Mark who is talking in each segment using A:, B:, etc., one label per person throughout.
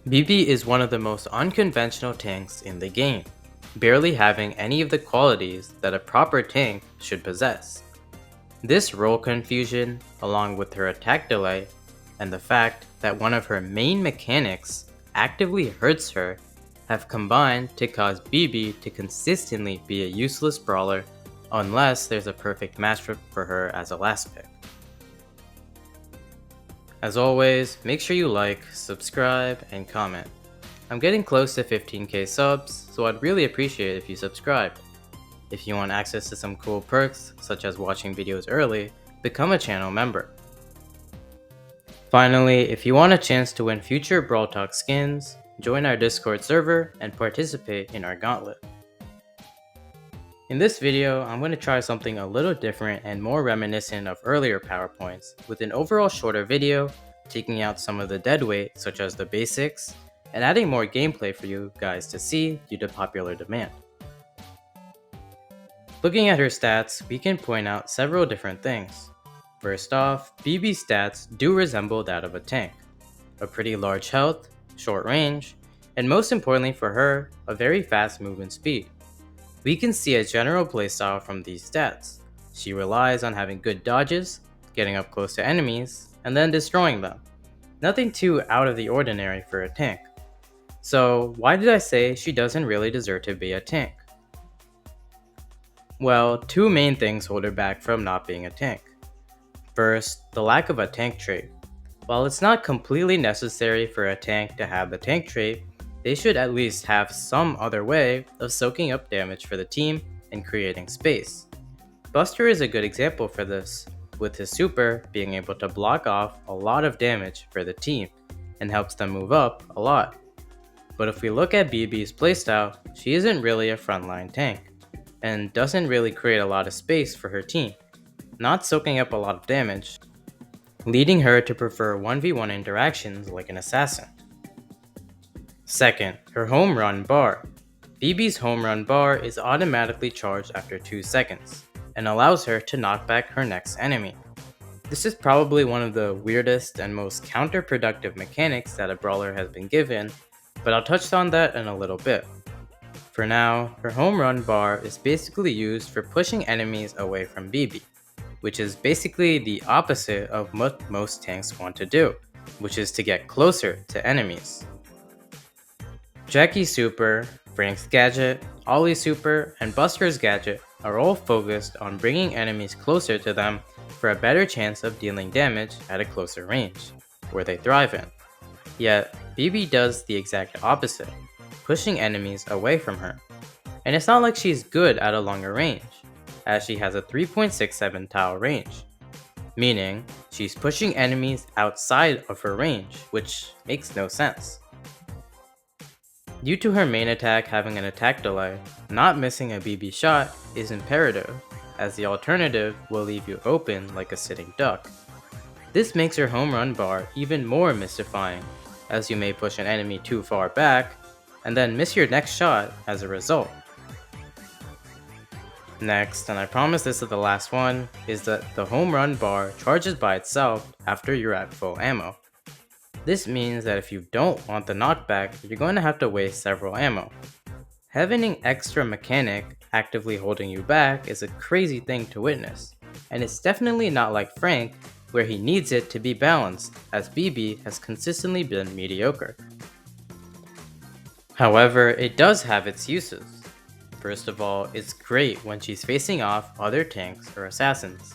A: Bibi is one of the most unconventional tanks in the game, barely having any of the qualities that a proper tank should possess. This role confusion, along with her attack delay, and the fact that one of her main mechanics actively hurts her, have combined to cause Bibi to consistently be a useless brawler unless there's a perfect match for her as a last pick. As always, make sure you like, subscribe, and comment. I'm getting close to 15k subs, so I'd really appreciate it if you subscribed. If you want access to some cool perks, such as watching videos early, become a channel member. Finally, if you want a chance to win future Brawl Talk skins, join our Discord server and participate in our gauntlet. In this video, I'm going to try something a little different and more reminiscent of earlier PowerPoints, with an overall shorter video, taking out some of the dead weight such as the basics, and adding more gameplay for you guys to see due to popular demand. Looking at her stats, we can point out several different things. First off, Bibi's stats do resemble that of a tank. A pretty large health, short range, and most importantly for her, a very fast movement speed. We can see a general playstyle from these stats. She relies on having good dodges, getting up close to enemies, and then destroying them. Nothing too out of the ordinary for a tank. So why did I say she doesn't really deserve to be a tank? Well, two main things hold her back from not being a tank. First, the lack of a tank trait. While it's not completely necessary for a tank to have the tank trait, they should at least have some other way of soaking up damage for the team and creating space. Buster is a good example for this, with his super being able to block off a lot of damage for the team and helps them move up a lot. But if we look at Bibi's playstyle, she isn't really a frontline tank, and doesn't really create a lot of space for her team, not soaking up a lot of damage, leading her to prefer 1v1 interactions like an assassin. Second, her home run bar. Bibi's home run bar is automatically charged after 2 seconds, and allows her to knock back her next enemy. This is probably one of the weirdest and most counterproductive mechanics that a brawler has been given, but I'll touch on that in a little bit. For now, her home run bar is basically used for pushing enemies away from Bibi, which is basically the opposite of what most tanks want to do, which is to get closer to enemies. Jackie's super, Frank's gadget, Ollie's super, and Buster's gadget are all focused on bringing enemies closer to them for a better chance of dealing damage at a closer range, where they thrive in. Yet, Bibi does the exact opposite, pushing enemies away from her. And it's not like she's good at a longer range, as she has a 3.67 tile range, meaning she's pushing enemies outside of her range, which makes no sense. Due to her main attack having an attack delay, not missing a Bibi shot is imperative, as the alternative will leave you open like a sitting duck. This makes her home run bar even more mystifying, as you may push an enemy too far back, and then miss your next shot as a result. Next, and I promise this is the last one, is that the home run bar charges by itself after you're at full ammo. This means that if you don't want the knockback, you're going to have to waste several ammo. Having an extra mechanic actively holding you back is a crazy thing to witness, and it's definitely not like Frank, where he needs it to be balanced, as Bibi has consistently been mediocre. However, it does have its uses. First of all, it's great when she's facing off other tanks or assassins,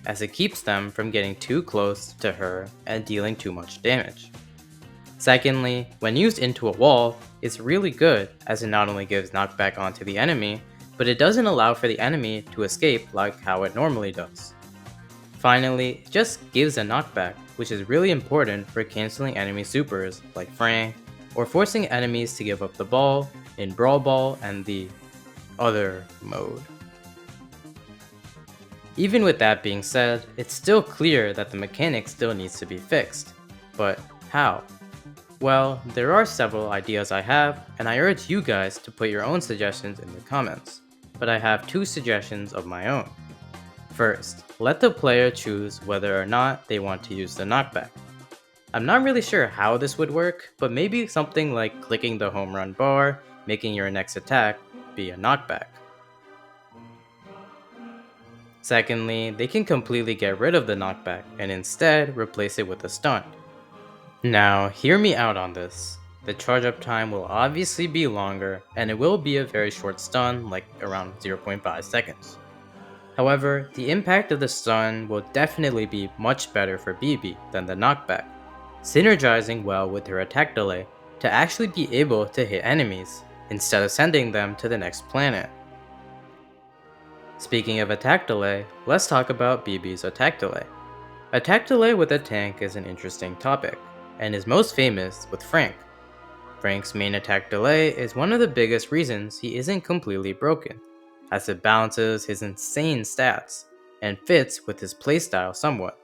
A: as it keeps them from getting too close to her and dealing too much damage. Secondly, when used into a wall, it's really good, as it not only gives knockback onto the enemy, but it doesn't allow for the enemy to escape like how it normally does. Finally, it just gives a knockback, which is really important for canceling enemy supers like Frank, or forcing enemies to give up the ball in Brawl Ball and the other mode. Even with that being said, it's still clear that the mechanic still needs to be fixed. But how? Well, there are several ideas I have, and I urge you guys to put your own suggestions in the comments. But I have 2 suggestions of my own. First, let the player choose whether or not they want to use the knockback. I'm not really sure how this would work, but maybe something like clicking the home run bar, making your next attack be a knockback. Secondly, they can completely get rid of the knockback and instead replace it with a stun. Now, hear me out on this. The charge up time will obviously be longer and it will be a very short stun, like around 0.5 seconds. However, the impact of the stun will definitely be much better for Bibi than the knockback, synergizing well with her attack delay to actually be able to hit enemies instead of sending them to the next planet. Speaking of attack delay, let's talk about Bibi's attack delay. Attack delay with a tank is an interesting topic, and is most famous with Frank. Frank's main attack delay is one of the biggest reasons he isn't completely broken, as it balances his insane stats and fits with his playstyle somewhat,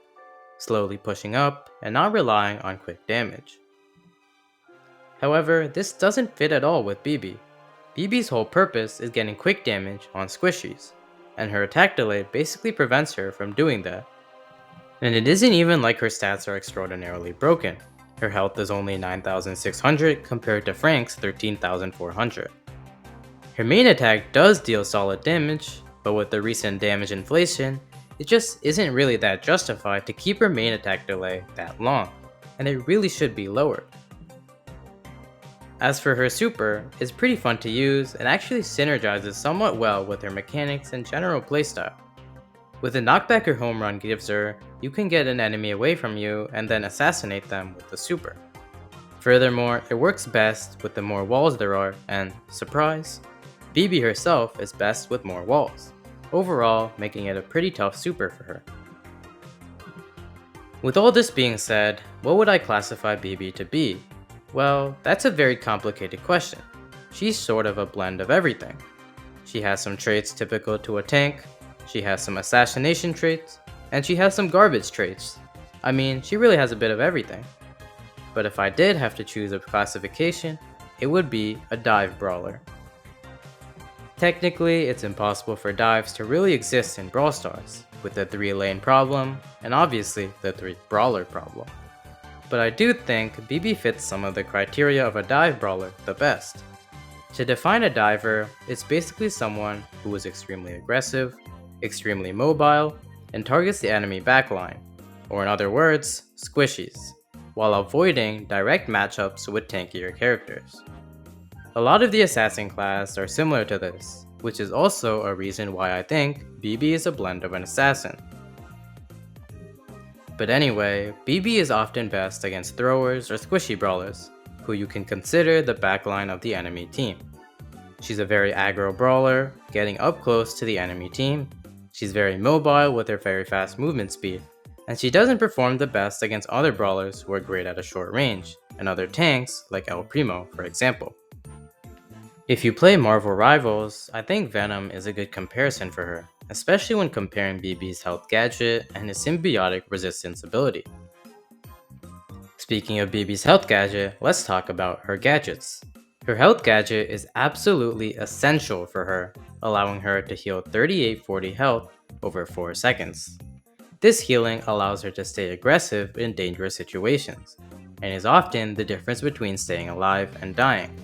A: slowly pushing up and not relying on quick damage. However, this doesn't fit at all with Bibi. Bibi's whole purpose is getting quick damage on squishies, and her attack delay basically prevents her from doing that. And it isn't even like her stats are extraordinarily broken. Her health is only 9,600 compared to Frank's 13,400. Her main attack does deal solid damage, but with the recent damage inflation, it just isn't really that justified to keep her main attack delay that long, and it really should be lowered. As for her super, it's pretty fun to use and actually synergizes somewhat well with her mechanics and general playstyle. With the knockback her home run gives her, you can get an enemy away from you and then assassinate them with the super. Furthermore, it works best with the more walls there are, and surprise, Bibi herself is best with more walls, overall making it a pretty tough super for her. With all this being said, what would I classify Bibi to be? Well, that's a very complicated question. She's sort of a blend of everything. She has some traits typical to a tank, she has some assassination traits, and she has some garbage traits. I mean, she really has a bit of everything. But if I did have to choose a classification, it would be a dive brawler. Technically, it's impossible for dives to really exist in Brawl Stars, with the 3-lane problem, and obviously the 3-brawler problem. But I do think Bibi fits some of the criteria of a dive brawler the best. To define a diver, it's basically someone who is extremely aggressive, extremely mobile, and targets the enemy backline, or in other words, squishies, while avoiding direct matchups with tankier characters. A lot of the assassin class are similar to this, which is also a reason why I think Bibi is a blend of an assassin. But anyway, Bibi is often best against throwers or squishy brawlers, who you can consider the backline of the enemy team. She's a very aggro brawler, getting up close to the enemy team. She's very mobile with her very fast movement speed, and she doesn't perform the best against other brawlers who are great at a short range, and other tanks like El Primo, for example. If you play Marvel Rivals, I think Venom is a good comparison for her, especially when comparing Bibi's health gadget and his symbiotic resistance ability. Speaking of Bibi's health gadget, let's talk about her gadgets. Her health gadget is absolutely essential for her, allowing her to heal 3840 health over 4 seconds. This healing allows her to stay aggressive in dangerous situations, and is often the difference between staying alive and dying.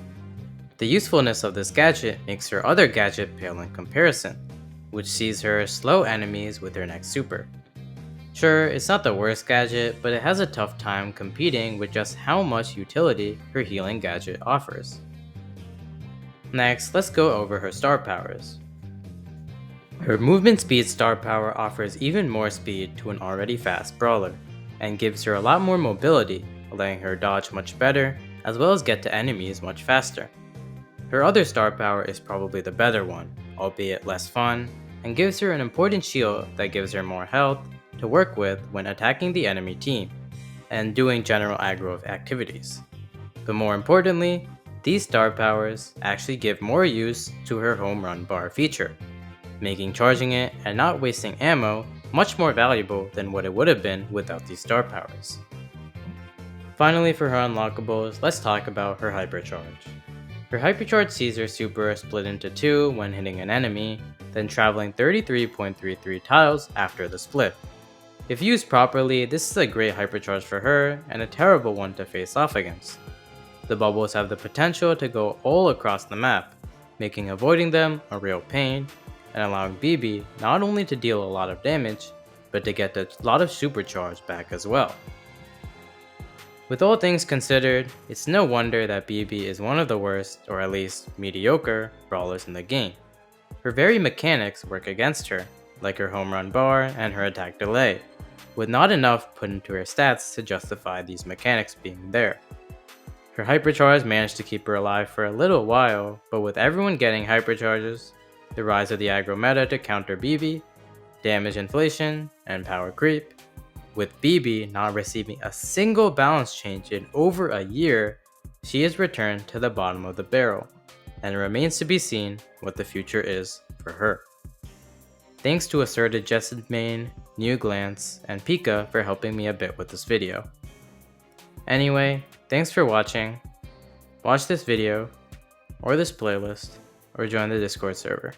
A: The usefulness of this gadget makes her other gadget pale in comparison, which sees her slow enemies with her next super. Sure, it's not the worst gadget, but it has a tough time competing with just how much utility her healing gadget offers. Next, let's go over her star powers. Her movement speed star power offers even more speed to an already fast brawler, and gives her a lot more mobility, letting her dodge much better, as well as get to enemies much faster. Her other star power is probably the better one, albeit less fun, and gives her an important shield that gives her more health to work with when attacking the enemy team, and doing general aggro activities. But more importantly, these star powers actually give more use to her home run bar feature, making charging it and not wasting ammo much more valuable than what it would have been without these star powers. Finally, for her unlockables, let's talk about her Hypercharge. Her Hypercharge sees her super split into 2 when hitting an enemy, then traveling 33.33 tiles after the split. If used properly, this is a great hypercharge for her and a terrible one to face off against. The bubbles have the potential to go all across the map, making avoiding them a real pain, and allowing Bibi not only to deal a lot of damage, but to get a lot of supercharge back as well. With all things considered, it's no wonder that Bibi is one of the worst, or at least mediocre, brawlers in the game. Her very mechanics work against her, like her home run bar and her attack delay, with not enough put into her stats to justify these mechanics being there. Her hypercharge managed to keep her alive for a little while, but with everyone getting hypercharges, the rise of the aggro meta to counter Bibi, damage inflation, and power creep, with Bibi not receiving a single balance change in over a year, she has returned to the bottom of the barrel, and it remains to be seen what the future is for her. Thanks to Asserted Jessid Main, New Glance, and Pika for helping me a bit with this video. Anyway, thanks for watching. Watch this video, or this playlist, or join the Discord server.